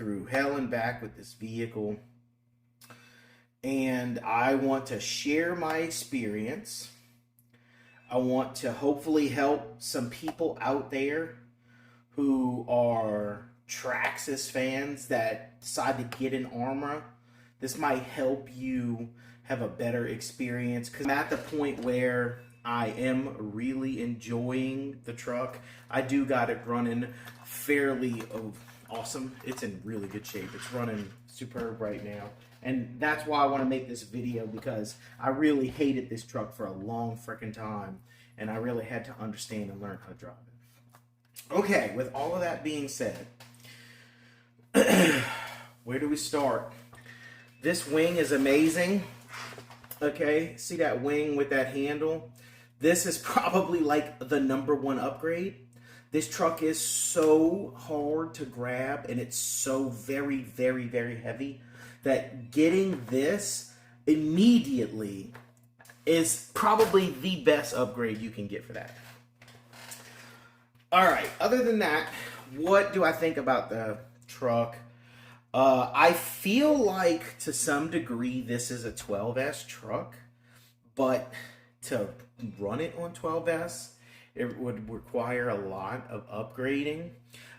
through hell and back with this vehicle, and I want to share my experience. I want to hopefully help some people out there who are Traxxas fans that decide to get an Arrma. This might help you have a better experience, because I'm at the point where I am really enjoying the truck. I do got it running fairly awesome. It's in really good shape. It's running superb right now. And that's why I want to make this video, because I really hated this truck for a long freaking time. And I really had to understand and learn how to drive it. Okay, with all of that being said, where do we start? This wing is amazing. Okay, see that wing with that handle? This is probably like the #1 upgrade. This truck is so hard to grab, and it's so very, very, very heavy that getting this immediately is probably the best upgrade you can get for that. All right, other than that, what do I think about the truck? I feel like to some degree this is a 12S truck, but to run it on 12S, it would require a lot of upgrading.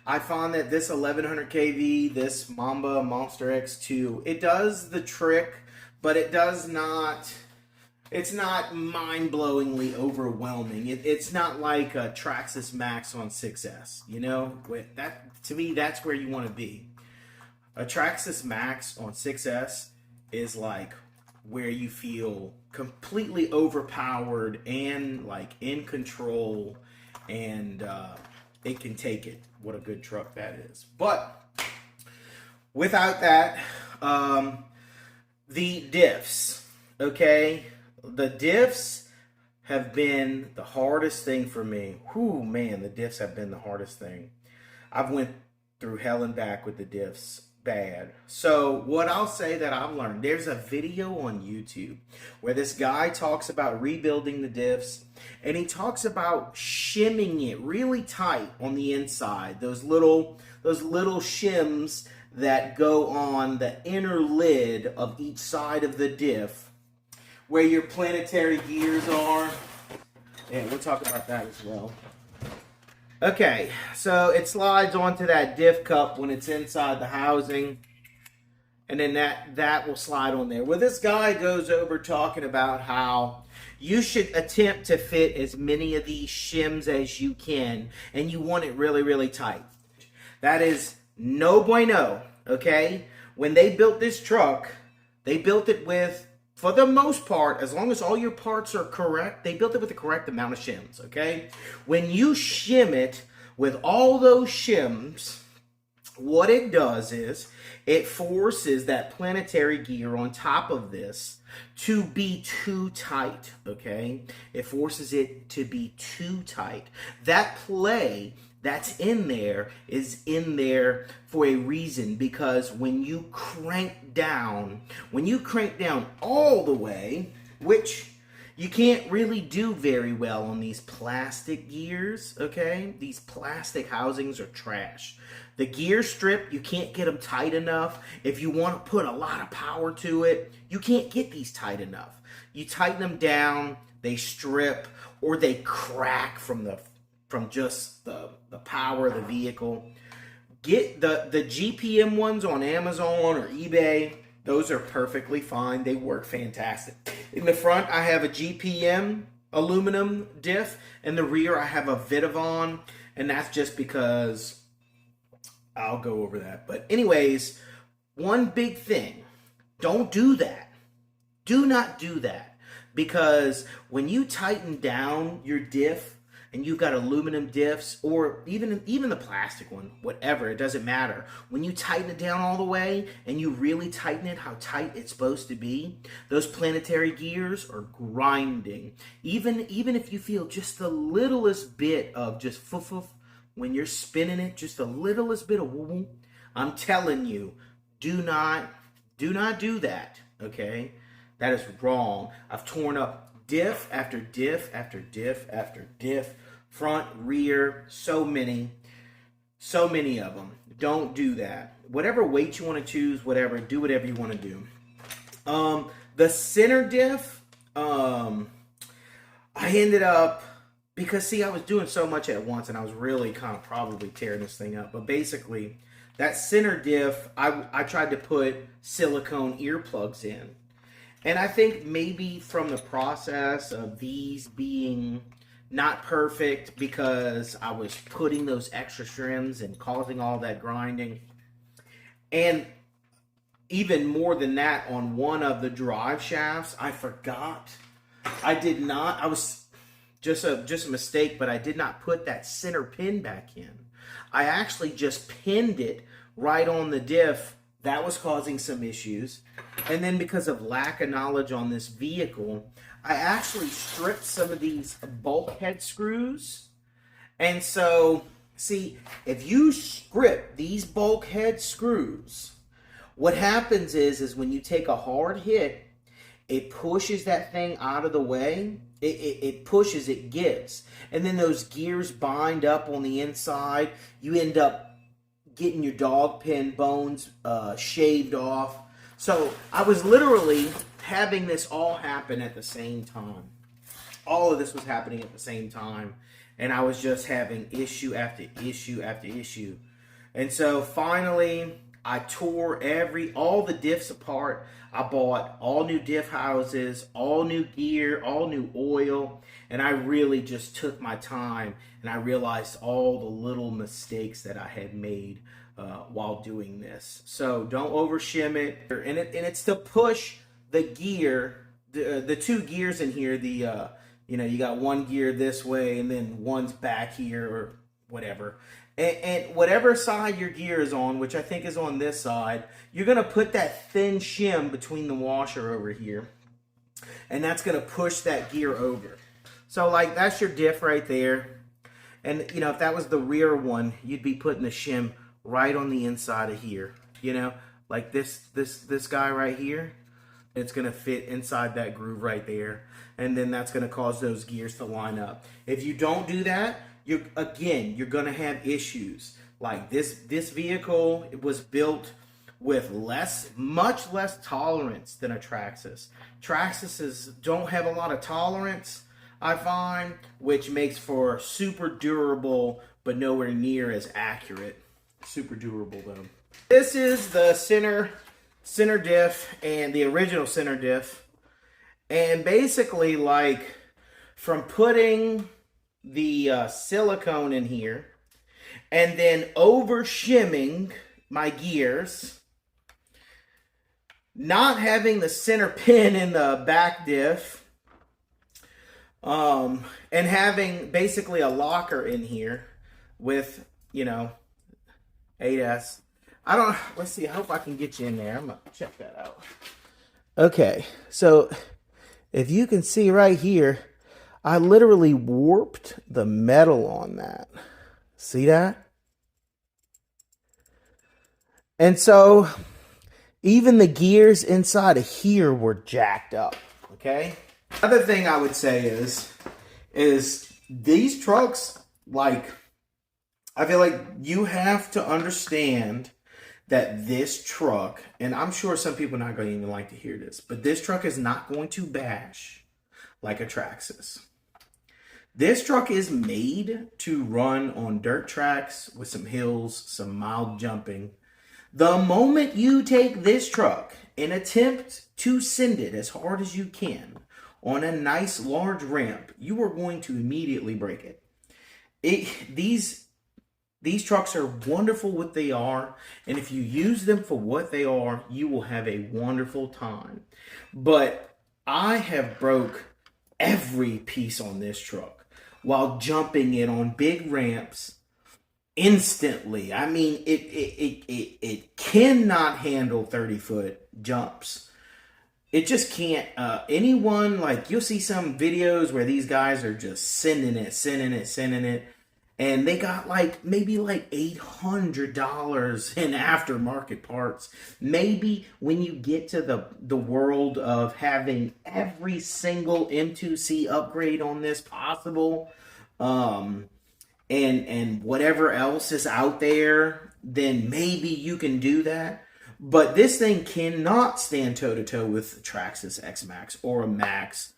I found that this 1100 kV, this Mamba Monster X2, it does the trick, but it does not, it's not mind-blowingly overwhelming. It's not like a Traxxas Max on 6S, you know? That, to me, that's where you want to be. A Traxxas Max on 6S is like where you feel completely overpowered and like in control, and it can take it. What a good truck that is. But without that, the diffs, okay? The diffs have been the hardest thing for me. Whew, man, the diffs have been the hardest thing. I've went through hell and back with the diffs. Bad. So what I'll say that I've learned, there's a video on YouTube where this guy talks about rebuilding the diffs, and he talks about shimming it really tight on the inside. Those little shims that go on the inner lid of each side of the diff, where your planetary gears are. And we'll talk about that as well. Okay, so it slides onto that diff cup when it's inside the housing, and then that will slide on there. Well, this guy goes over talking about how you should attempt to fit as many of these shims as you can, and you want it really, really tight. That is no bueno, okay? When they built this truck, they built it with, for the most part, as long as all your parts are correct, they built it with the correct amount of shims, okay? When you shim it with all those shims, what it does is it forces that planetary gear on top of this to be too tight, okay? It forces it to be too tight. That play that's in there is in there for a reason, because when you crank down all the way, which you can't really do very well on these plastic gears, okay? These plastic housings are trash. The gear strip, you can't get them tight enough. If you want to put a lot of power to it, you can't get these tight enough. You tighten them down, they strip, or they crack from just the power of the vehicle. Get the GPM ones on Amazon or eBay. Those are perfectly fine. They work fantastic. In the front, I have a GPM aluminum diff. In the rear, I have a Vitavon, and that's just because I'll go over that. But anyways, one big thing, don't do that. Do not do that, because when you tighten down your diff, and you've got aluminum diffs, or even the plastic one, whatever, it doesn't matter. When you tighten it down all the way, and you really tighten it how tight it's supposed to be, those planetary gears are grinding. Even if you feel just the littlest bit of just foof, when you're spinning it, just the littlest bit of woo, I'm telling you, do not do that, okay? That is wrong. I've torn up diff after diff after diff after diff, front, rear, so many of them. don't do that. Whatever weight you want to choose, whatever, do whatever you want to do. The center diff, I ended up, because see, I was doing so much at once and I was really kind of probably tearing this thing up. But basically, that center diff, I tried to put silicone earplugs in. And I think maybe from the process of these being not perfect, because I was putting those extra trims and causing all that grinding. And even more than that, on one of the drive shafts, I forgot. I did not. I was just a mistake, but I did not put that center pin back in. I actually just pinned it right on the diff. That was causing some issues. And then because of lack of knowledge on this vehicle, I actually stripped some of these bulkhead screws. And so, see, if you strip these bulkhead screws, what happens is when you take a hard hit, it pushes that thing out of the way. It pushes, it gives. And then those gears bind up on the inside. You end up getting your dog pin bones shaved off. So I was literally having this all happen at the same time. All of this was happening at the same time. And I was just having issue after issue after issue. And so finally, I tore all the diffs apart. I bought all new diff houses, all new gear, all new oil. And I really just took my time. And I realized all the little mistakes that I had made while doing this. So don't over shim it. And it's to push the gear, the two gears in here. You got one gear this way and then one's back here or whatever. And whatever side your gear is on, which I think is on this side, you're going to put that thin shim between the washer over here. And that's going to push that gear over. So like that's your diff right there. And if that was the rear one, you'd be putting the shim right on the inside of here. Like this guy right here. It's going to fit inside that groove right there. And then that's going to cause those gears to line up. If you don't do that, you're going to have issues. Like this vehicle, it was built with much less tolerance than a Traxxas. Traxxas don't have a lot of tolerance, I find, which makes for super durable, but nowhere near as accurate. Super durable though. This is the center diff and the original center diff. And basically, like, from putting the silicone in here and then over shimming my gears, not having the center pin in the back diff, and having basically a locker in here with 8S. Let's see, I hope I can get you in there. I'm gonna check that out. Okay, so if you can see right here, I literally warped the metal on that. See that? And so even the gears inside of here were jacked up, okay? Other thing I would say is these trucks, like, I feel like you have to understand that this truck, and I'm sure some people are not going to even like to hear this, but this truck is not going to bash like a Traxxas. This truck is made to run on dirt tracks with some hills, some mild jumping. The moment you take this truck and attempt to send it as hard as you can on a nice large ramp, you are going to immediately break it. These trucks are wonderful what they are, and if you use them for what they are, you will have a wonderful time. But I have broke every piece on this truck while jumping it on big ramps instantly. I mean, it cannot handle 30-foot jumps. It just can't. Anyone, like, you'll see some videos where these guys are just sending it. And they got maybe $800 in aftermarket parts. Maybe when you get to the world of having every single M2C upgrade on this possible, and whatever else is out there, then maybe you can do that. But this thing cannot stand toe-to-toe with the Traxxas X Max or a Max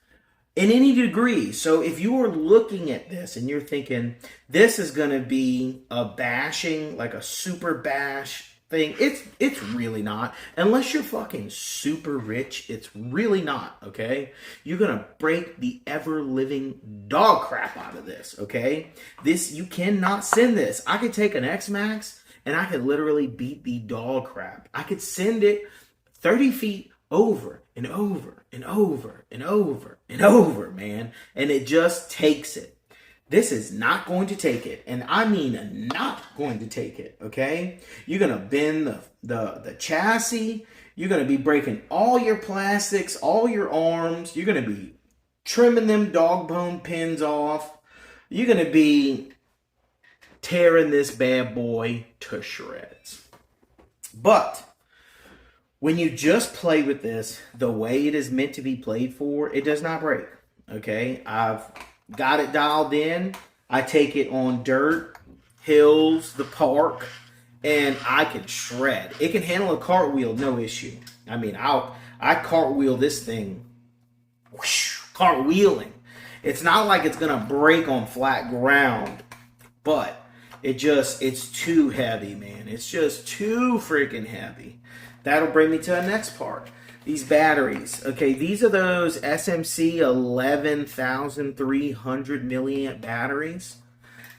in any degree. So if you are looking at this and you're thinking this is going to be a bashing, like a super bash thing, it's really not. Unless you're fucking super rich, it's really not, okay? You're going to break the ever-living dog crap out of this, okay? This, you cannot send this. I could take an X Max and I could literally beat the dog crap. I could send it 30 feet over and over and over and over and over, man. And it just takes it. This is not going to take it. And I mean not going to take it, okay? You're going to bend the chassis. You're going to be breaking all your plastics, all your arms. You're going to be trimming them dog bone pins off. You're going to be tearing this bad boy to shreds. But when you just play with this the way it is meant to be played for, it does not break. Okay, I've got it dialed in. I take it on dirt, hills, the park, and I can shred. It can handle a cartwheel, no issue. I mean, I cartwheel this thing, whoosh, cartwheeling. It's not like it's gonna break on flat ground, but it's too heavy, man. It's just too freaking heavy. That'll bring me to the next part. These batteries. Okay, these are those SMC 11,300 milliamp batteries.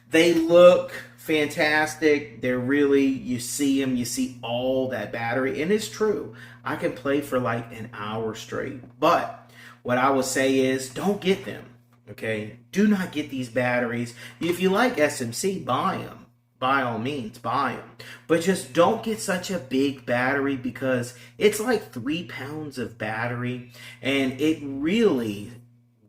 They look fantastic. They're really, you see them, you see all that battery. And it's true. I can play for like an hour straight. But what I will say is, don't get them. Okay, do not get these batteries. If you like SMC, buy them. By all means, buy them. But just don't get such a big battery because it's like 3 pounds of battery and it really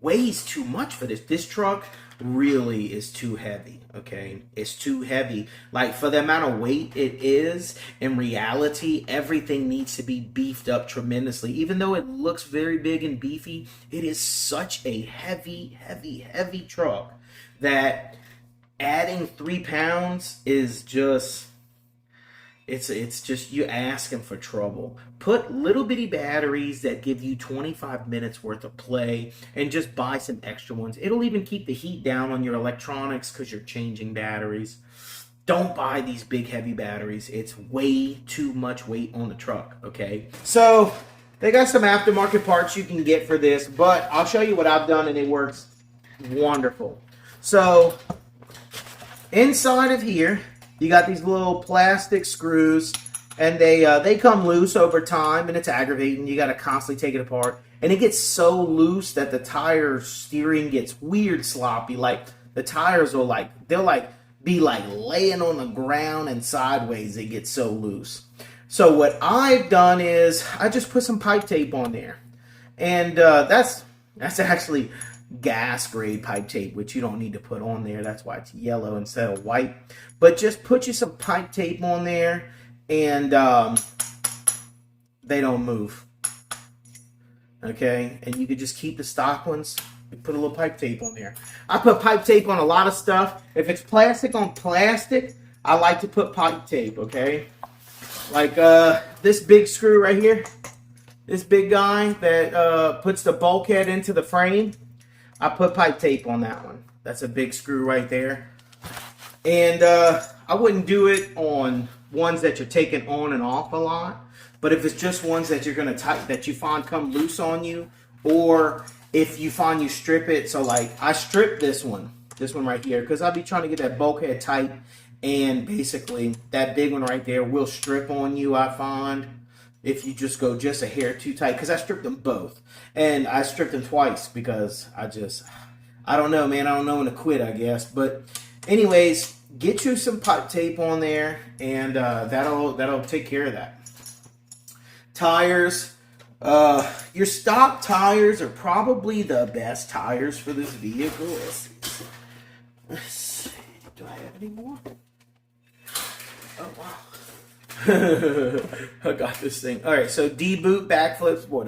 weighs too much for this. This truck really is too heavy, okay? It's too heavy. Like, for the amount of weight it is, in reality, everything needs to be beefed up tremendously. Even though it looks very big and beefy, it is such a heavy, heavy, heavy truck that adding 3 pounds is just... It's just you asking for trouble. Put little bitty batteries that give you 25 minutes worth of play and just buy some extra ones. It'll even keep the heat down on your electronics because you're changing batteries. Don't buy these big heavy batteries. It's way too much weight on the truck, okay? So they got some aftermarket parts you can get for this, but I'll show you what I've done and it works wonderful. So inside of here, you got these little plastic screws, and they come loose over time, and it's aggravating. You got to constantly take it apart, and it gets so loose that the tire steering gets weird sloppy. Like the tires will be laying on the ground and sideways. They get so loose. So what I've done is I just put some pipe tape on there, and that's actually gas grade pipe tape, which you don't need to put on there. That's why it's yellow instead of white. But just put you some pipe tape on there, and they don't move. Okay, and you could just keep the stock ones. Put a little pipe tape on there. I put pipe tape on a lot of stuff. If it's plastic on plastic, I like to put pipe tape. Okay, like this big screw right here, this big guy that puts the bulkhead into the frame. I put pipe tape on that one. That's a big screw right there. And I wouldn't do it on ones that you're taking on and off a lot. But if it's just ones that you're going to tighten, that you find come loose on you, or if you find you strip it. So like I stripped this one right here, because I'll be trying to get that bulkhead tight. And basically that big one right there will strip on you, I find, if you just go just a hair too tight. Because I stripped them both. And I stripped them twice because I don't know, man. I don't know when to quit, I guess. But anyways, get you some pipe tape on there, and that'll take care of that. Tires. Your stock tires are probably the best tires for this vehicle. Let's see. Do I have any more? Oh, wow. I got this thing. All right, so D-boot backflips. Boy,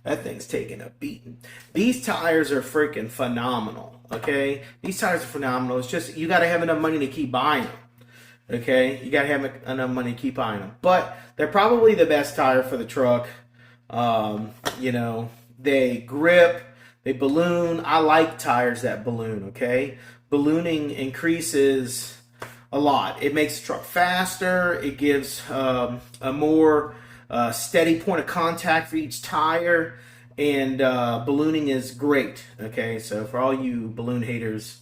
that thing's taking a beating. These tires are freaking phenomenal, okay? These tires are phenomenal. It's just you got to have enough money to keep buying them. Okay, you gotta have enough money to keep buying them, but they're probably the best tire for the truck. You know, they grip, they balloon. I like tires that balloon. Okay, ballooning increases a lot. It makes the truck faster. It gives a more steady point of contact for each tire, and ballooning is great. Okay, so for all you balloon haters,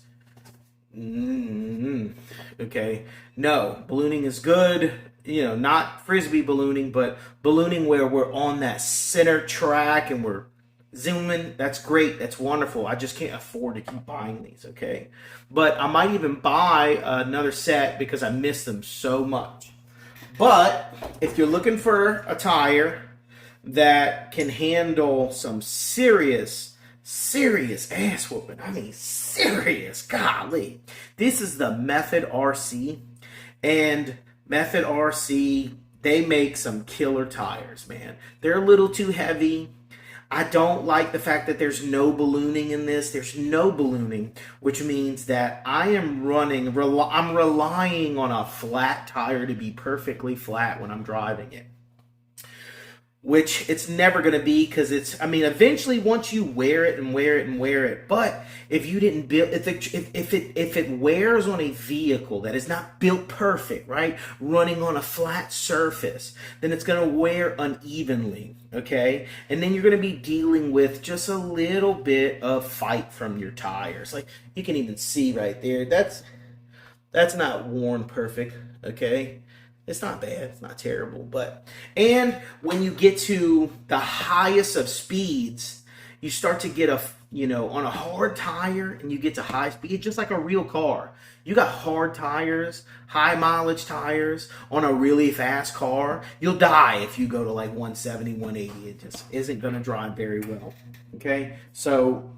okay, no, ballooning is good. You know, not frisbee ballooning, but ballooning where we're on that center track and we're zooming. That's great. That's wonderful. I just can't afford to keep buying these. Okay, but I might even buy another set because I miss them so much. But if you're looking for a tire that can handle some serious ass whooping, I mean serious, golly, this is the Method RC. And Method RC, they make some killer tires, man. They're a little too heavy. I don't like the fact that there's no ballooning in this. There's no ballooning, which means that I'm relying on a flat tire to be perfectly flat when I'm driving it. Which it's never going to be, because it's, I mean, eventually once you wear it and wear it and wear it, but if you didn't build, if it wears on a vehicle that is not built perfect, right, running on a flat surface, then it's going to wear unevenly, okay, and then you're going to be dealing with just a little bit of fight from your tires. Like you can even see right there, that's not worn perfect, okay. It's not bad. It's not terrible. And when you get to the highest of speeds, you start to get on a hard tire and you get to high speed, just like a real car. You got hard tires, high mileage tires on a really fast car. You'll die if you go to like 170, 180. It just isn't going to drive very well. Okay. So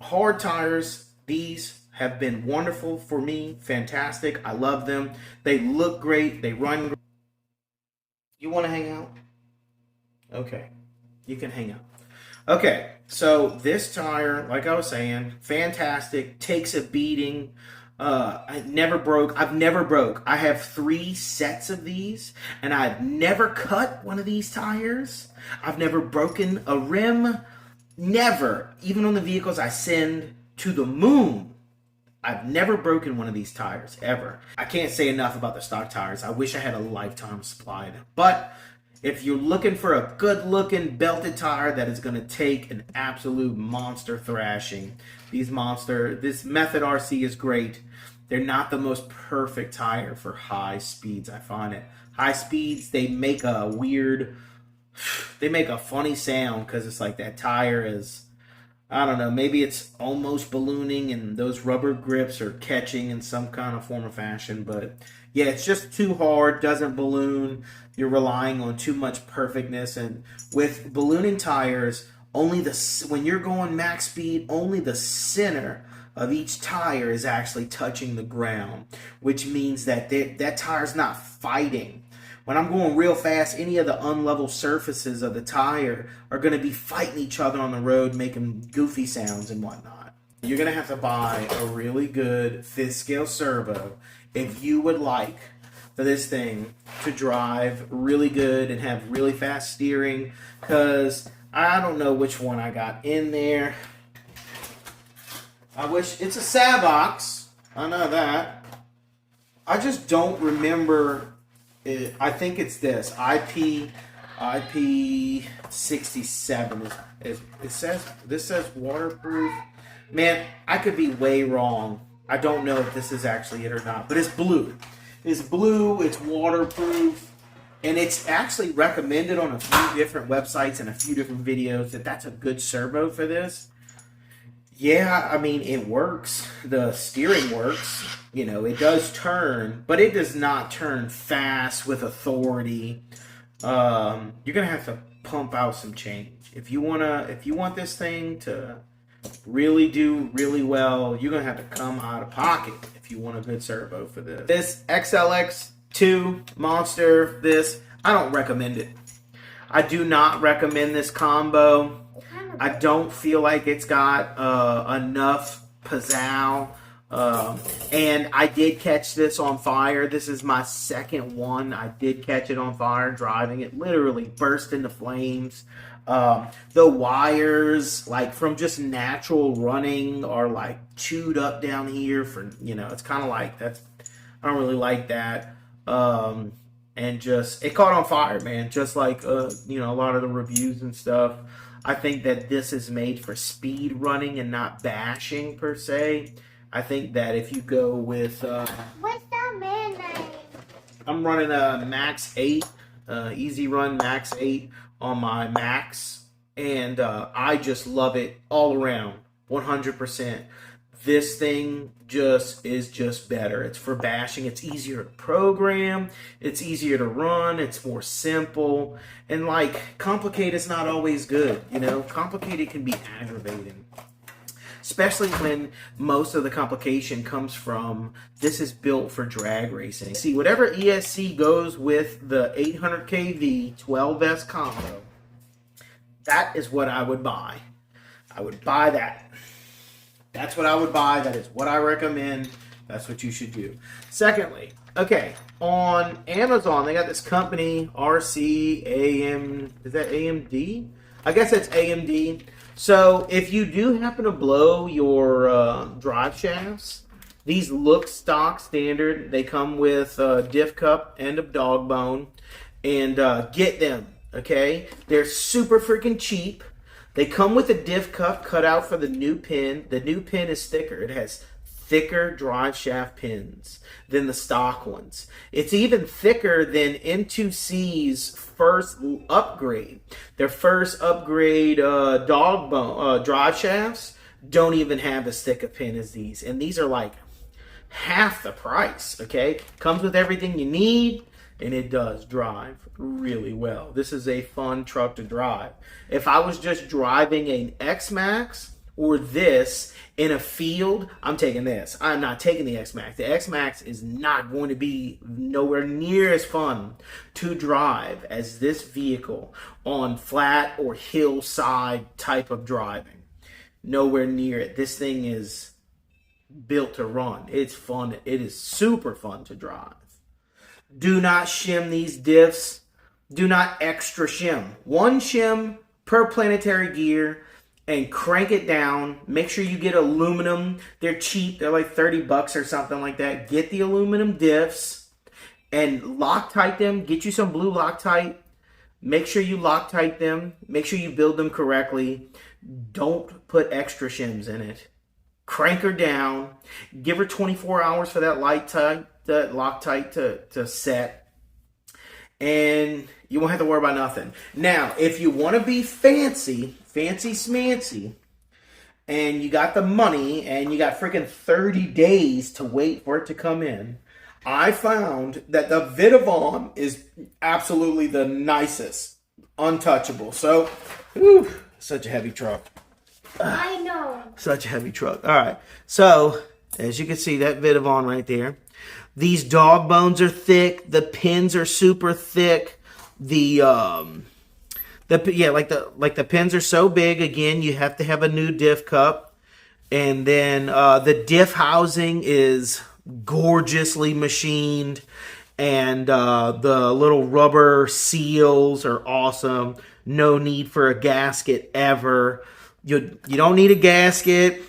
hard tires, these have been wonderful for me. Fantastic. I love them. They look great. They run great. You want to hang out? Okay. You can hang out. Okay. So this tire, like I was saying, fantastic. Takes a beating. I've never broke. I have 3 sets of these, and I've never cut one of these tires. I've never broken a rim. Never. Even on the vehicles I send to the moon, I've never broken one of these tires, ever. I can't say enough about the stock tires. I wish I had a lifetime supply of them. But if you're looking for a good-looking belted tire that is going to take an absolute monster thrashing, this Method RC is great. They're not the most perfect tire for high speeds, I find it. High speeds, they make a funny sound because it's like that tire is, I don't know, maybe it's almost ballooning and those rubber grips are catching in some kind of form or fashion. But yeah, it's just too hard, doesn't balloon. You're relying on too much perfectness. And with ballooning tires, when you're going max speed, only the center of each tire is actually touching the ground, which means that that tire's not fighting. When I'm going real fast, any of the unlevel surfaces of the tire are going to be fighting each other on the road, making goofy sounds and whatnot. You're going to have to buy a really good 5th scale servo if you would like for this thing to drive really good and have really fast steering, because I don't know which one I got in there. I wish it's a Savox. I know that. I just don't remember. I think it's this IP67. This says waterproof. Man, I could be way wrong. I don't know if this is actually it or not, but it's blue. It's blue. It's waterproof, and it's actually recommended on a few different websites and a few different videos that that's a good servo for this. Yeah, I mean, it works. The steering works. You know, it does turn, but it does not turn fast with authority. You're gonna have to pump out some change if you want this thing to really do really well. You're gonna have to come out of pocket if you want a good servo for this. This XLX2 Monster, I don't recommend it. I do not recommend this combo. I don't feel like it's got enough pizzazz And I did catch this on fire. This is my second one. I did catch it on fire driving it. Literally burst into flames. The wires, like from just natural running, are like chewed up down here. For it's kind of like that's. I don't really like that. And just it caught on fire, man. Just like a lot of the reviews and stuff. I think that this is made for speed running and not bashing per se. I think that if you go with what's that man name? I'm running a Max 8, Easy Run Max 8 on my Max, and I just love it all around, 100%. This thing is just better. It's for bashing. It's easier to program. It's easier to run. It's more simple. And like, complicated is not always good. Complicated can be aggravating. Especially when most of the complication comes from this is built for drag racing. See, whatever ESC goes with the 800 kV 12S combo, that is what I would buy. I would buy that. That's what I would buy. That is what I recommend. That's what you should do. Secondly, okay, on Amazon, they got this company, RCAM, is that AMD? I guess it's AMD. So if you do happen to blow your drive shafts, these look stock standard. They come with a diff cup and a dog bone. And get them, okay? They're super freaking cheap. They come with a diff cup cut out for the new pin. The new pin is thicker. It has thicker drive shaft pins than the stock ones. It's even thicker than M2C's first upgrade. Their first upgrade dog bone drive shafts don't even have as thick a pin as these. And these are like half the price, okay? Comes with everything you need. And it does drive really well. This is a fun truck to drive. If I was just driving an X-Max or this in a field, I'm taking this. I'm not taking the X-Max. The X-Max is not going to be nowhere near as fun to drive as this vehicle on flat or hillside type of driving. Nowhere near it. This thing is built to run. It's fun. It is super fun to drive. Do not shim these diffs. Do not extra shim. One shim per planetary gear and crank it down. Make sure you get aluminum. They're cheap. They're like $30 or something like that. Get the aluminum diffs and Loctite them. Get you some blue Loctite. Make sure you Loctite them. Make sure you build them correctly. Don't put extra shims in it. Crank her down. Give her 24 hours for that Loctite to set, and you won't have to worry about nothing. Now, if you want to be fancy smancy, and you got the money, and you got freaking 30 days to wait for it to come in, I found that the Vidavon is absolutely the nicest, untouchable. So, such a heavy truck. I know. Such a heavy truck. All right. So, as you can see, that Vidavon right there. These dog bones are thick. The pins are super thick. The pins are so big. Again, you have to have a new diff cup. And then the diff housing is gorgeously machined. And the little rubber seals are awesome. No need for a gasket ever. You don't need a gasket.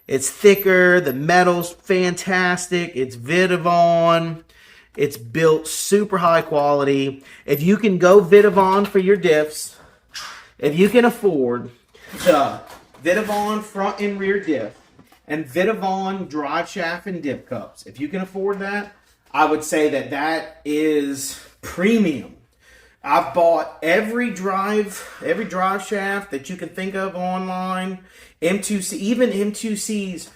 It's thicker. The metal's fantastic. It's Vidavon. It's built super high quality. If you can go Vidavon for your diffs, if you can afford the Vidavon front and rear diff and Vidavon drive shaft and diff cups, if you can afford that, I would say that is premium. I've bought every drive shaft that you can think of online. M2C, even M2C's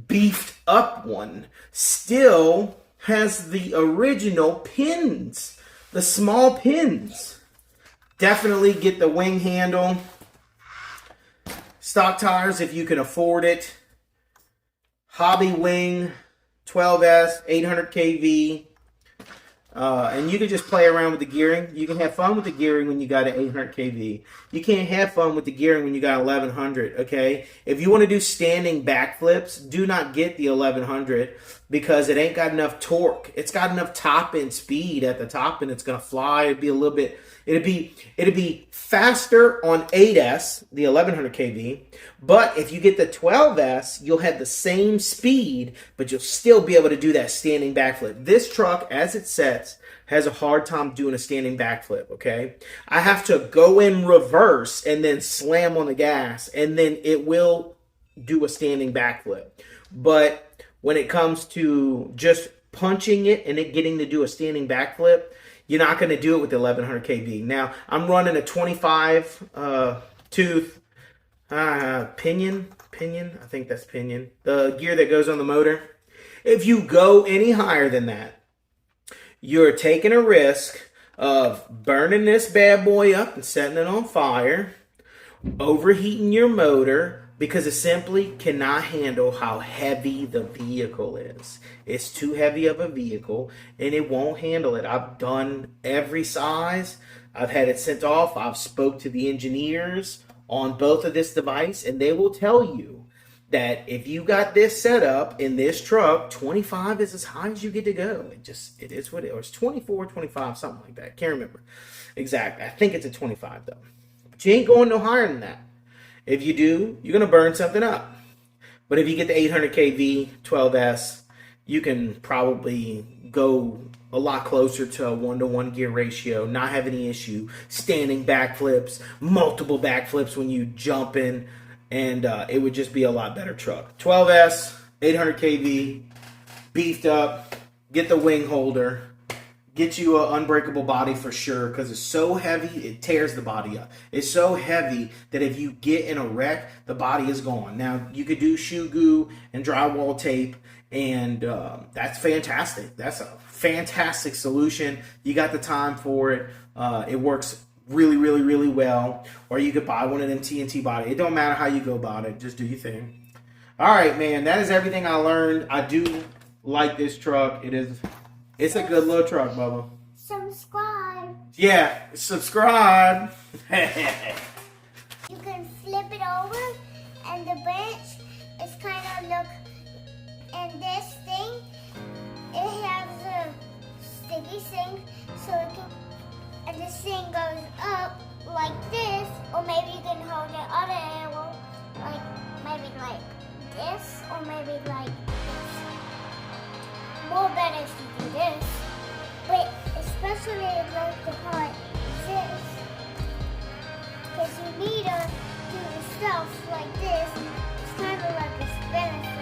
beefed up one still has the original pins, the small pins. Definitely get the wing handle. Stock tires if you can afford it. Hobby wing, 12S, 800 kV. And you can just play around with the gearing. You can have fun with the gearing when you got an 800 kV. You can't have fun with the gearing when you got 1100. Okay, if you want to do standing backflips, do not get the 1100 because it ain't got enough torque. It's got enough top end speed at the top, and it's gonna fly. It'd be a little bit. It'd be faster on 8S, the 1100 kV. But if you get the 12S, you'll have the same speed, but you'll still be able to do that standing backflip. This truck, as it sets, has a hard time doing a standing backflip, okay? I have to go in reverse and then slam on the gas, and then it will do a standing backflip. But when it comes to just punching it and it getting to do a standing backflip, you're not going to do it with the 1100 kV. Now, I'm running a 25 tooth pinion, I think that's pinion, the gear that goes on the motor. If you go any higher than that, you're taking a risk of burning this bad boy up and setting it on fire, overheating your motor, because it simply cannot handle how heavy the vehicle is. It's too heavy of a vehicle, and it won't handle it. I've done every size. I've had it sent off. I've spoke to the engineers on both of this device, and they will tell you that if you got this set up in this truck, 25 is as high as you get to go. It is what it is. Or it's 24, 25, something like that. Can't remember exactly. I think it's a 25 though. But you ain't going no higher than that. If you do, you're going to burn something up. But if you get the 800 kV 12S, you can probably go a lot closer to a 1-to-1 gear ratio, not have any issue, standing backflips, multiple backflips when you jump in, and it would just be a lot better truck. 12S, 800 kV, beefed up, get the wing holder, get you an unbreakable body for sure, because it's so heavy, it tears the body up. It's so heavy that if you get in a wreck, the body is gone. Now, you could do shoe goo and drywall tape, and that's fantastic. That's a fantastic solution. You got the time for it. It works really, really, really well. Or you could buy one of them TNT body. It don't matter how you go about it. Just do your thing. All right, man. That is everything I learned. I do like this truck. It's a good little truck, Bubba. Subscribe. Yeah, subscribe. You can flip it over, and the bench is kind of look. And this thing, it has a sticky thing, so it can. And this thing goes up like this, or maybe you can hold the other arrow, like maybe like this, or maybe like this. More better if you do this, but especially like the part this, because you need to do the stuff like this. It's kind of like a spinner.